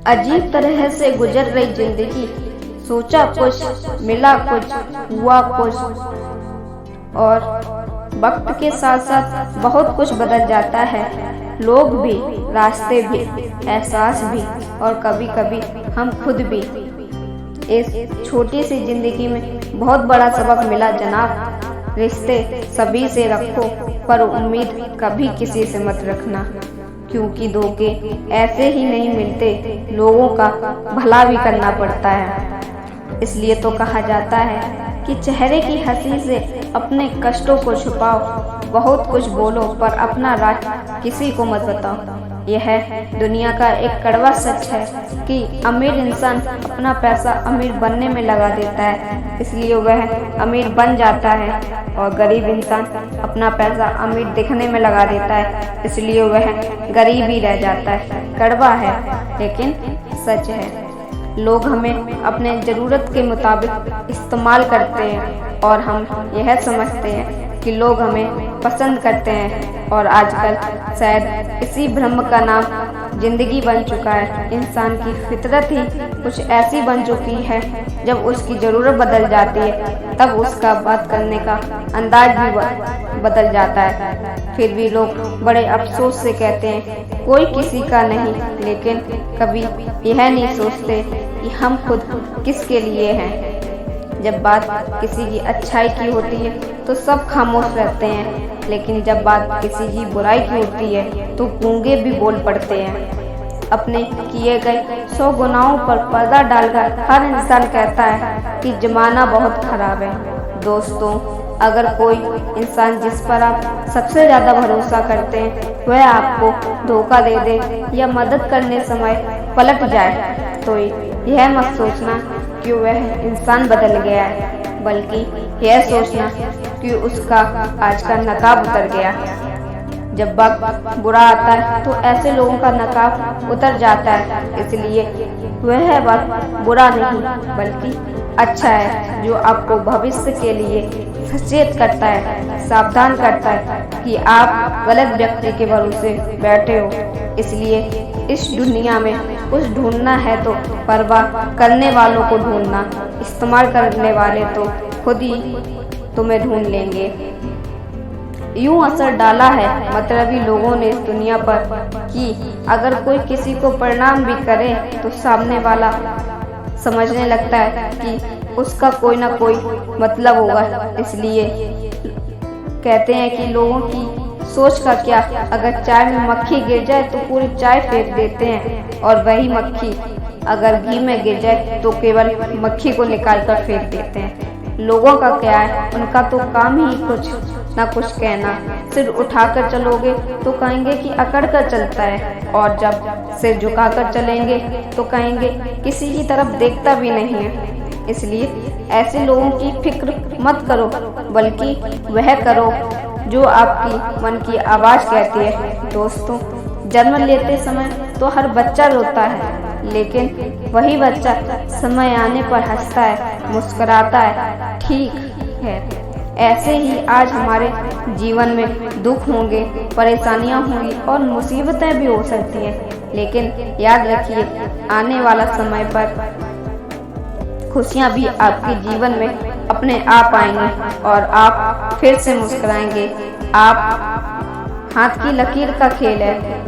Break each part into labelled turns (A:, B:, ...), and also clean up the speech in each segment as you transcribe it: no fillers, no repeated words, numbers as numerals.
A: अजीब तरह से गुजर रही जिंदगी, सोचा कुछ मिला कुछ हुआ कुछ। और वक्त के साथ साथ बहुत कुछ बदल जाता है, लोग भी, रास्ते भी, एहसास भी और कभी कभी हम खुद भी। इस छोटी सी जिंदगी में बहुत बड़ा सबक मिला जनाब। रिश्ते सभी से रखो पर उम्मीद कभी किसी से मत रखना, क्योंकि धोखे ऐसे ही नहीं मिलते, लोगों का भला भी करना पड़ता है। इसलिए तो कहा जाता है कि चेहरे की हंसी से अपने कष्टों को छुपाओ, बहुत कुछ बोलो पर अपना राज किसी को मत बताओ। यह दुनिया का एक कड़वा सच है कि अमीर इंसान अपना पैसा अमीर बनने में लगा देता है, इसलिए वह अमीर बन जाता है, और गरीब इंसान अपना पैसा अमीर दिखने में लगा देता है, इसलिए वह गरीब ही रह जाता है। कड़वा है लेकिन सच है। लोग हमें अपने ज़रूरत के मुताबिक इस्तेमाल करते हैं और हम यह समझते हैं कि लोग हमें पसंद करते हैं, और आजकल शायद इसी भ्रम का नाम जिंदगी बन चुका है। इंसान की फितरत ही कुछ ऐसी बन चुकी है, जब उसकी ज़रूरत बदल जाती है तब उसका बात करने का अंदाज भी बदल जाता है। फिर भी लोग बड़े अफसोस से कहते हैं कोई किसी का नहीं, लेकिन कभी यह नहीं सोचते कि हम खुद किसके लिए हैं। जब बात किसी की अच्छाई की होती है तो सब खामोश रहते हैं, लेकिन जब बात किसी की बुराई की होती है तो गूंगे भी बोल पड़ते हैं। अपने किए गए 100 गुनाहों पर पर्दा डालकर हर इंसान कहता है कि जमाना बहुत खराब है। दोस्तों, अगर कोई इंसान जिस पर आप सबसे ज़्यादा भरोसा करते हैं वह आपको धोखा दे दे या मदद करने समय पलट जाए, तो यह मत सोचना कि वह इंसान बदल गया है, बल्कि यह सोचना कि उसका आज का नकाब उतर गया। जब वक्त बुरा आता है तो ऐसे लोगों का नकाब उतर जाता है, इसलिए वह वक्त बुरा नहीं बल्कि अच्छा है, जो आपको भविष्य के लिए सचेत करता है, सावधान करता है कि आप गलत व्यक्ति के भरोसे बैठे हो। इसलिए इस दुनिया में कुछ ढूंढना है तो परवाह करने वालों को ढूंढना, इस्तेमाल करने वाले तो खुद ही तुम्हें ढूंढ लेंगे। यूं असर डाला है मतलबी लोगों ने इस दुनिया पर कि अगर कोई किसी को प्रणाम भी करे तो सामने वाला समझने लगता है कि उसका कोई ना कोई मतलब होगा। इसलिए कहते हैं कि लोगों की सोच का क्या, अगर चाय में मक्खी गिर जाए तो पूरी चाय फेंक देते हैं, और वही मक्खी अगर घी में गिर जाए तो केवल मक्खी को निकाल कर फेंक देते हैं। लोगों का क्या है, उनका तो काम ही कुछ ना कुछ कहना। सिर उठाकर चलोगे तो कहेंगे कि अकड़ कर चलता है, और जब सिर झुकाकर चलेंगे तो कहेंगे किसी की तरफ देखता भी नहीं है। इसलिए ऐसे लोगों की फिक्र मत करो, बल्कि वह करो जो आपकी मन की आवाज़ कहती है। दोस्तों, जन्म लेते समय तो हर बच्चा रोता है, लेकिन वही बच्चा समय आने पर हंसता है, मुस्कुराता है। ठीक है, ऐसे ही आज हमारे जीवन में दुख होंगे, परेशानियां होंगी और मुसीबतें भी हो सकती हैं, लेकिन याद रखिए आने वाला समय पर खुशियां भी आपके जीवन में अपने आप आएंगी और आप फिर से मुस्कुराएंगे। आप हाथ की लकीर का खेल है,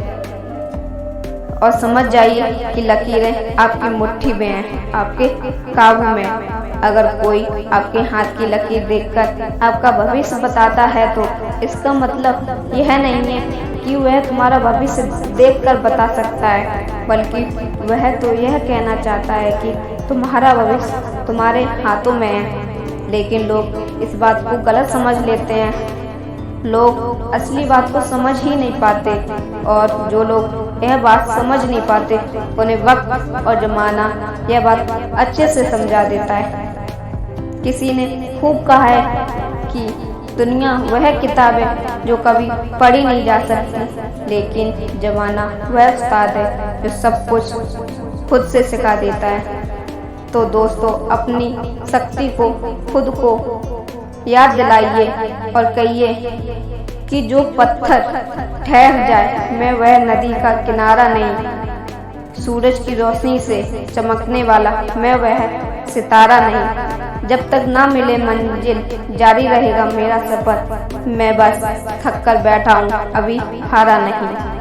A: और समझ जाइए कि लकीरें आपकी मुट्ठी में हैं, आपके काबू में। अगर कोई आपके हाथ की लकीर देखकर आपका भविष्य बताता है तो इसका मतलब यह नहीं है कि वह तुम्हारा भविष्य देखकर बता सकता है, बल्कि वह तो यह कहना चाहता है कि तुम्हारा भविष्य तुम्हारे हाथों में है। लेकिन लोग इस बात को गलत समझ लेते हैं। लोग असली बात को समझ ही नहीं पाते, और जो लोग यह बात समझ नहीं पाते उन्हें वक्त और जमाना यह बात अच्छे से समझा देता है। किसी ने खूब कहा है कि दुनिया वह किताब है जो कभी पढ़ी नहीं जा सकती, लेकिन जमाना वह उस्ताद है जो सब कुछ खुद से सिखा देता है। तो दोस्तों, अपनी शक्ति को खुद को याद दिलाइए और कहिए कि जो पत्थर ठहर जाए, मैं वह नदी का किनारा नहीं, सूरज की रोशनी से चमकने वाला मैं वह सितारा नहीं। जब तक ना मिले मंजिल जारी रहेगा मेरा सफर। मैं बस थक कर बैठा हूँ, अभी हारा नहीं।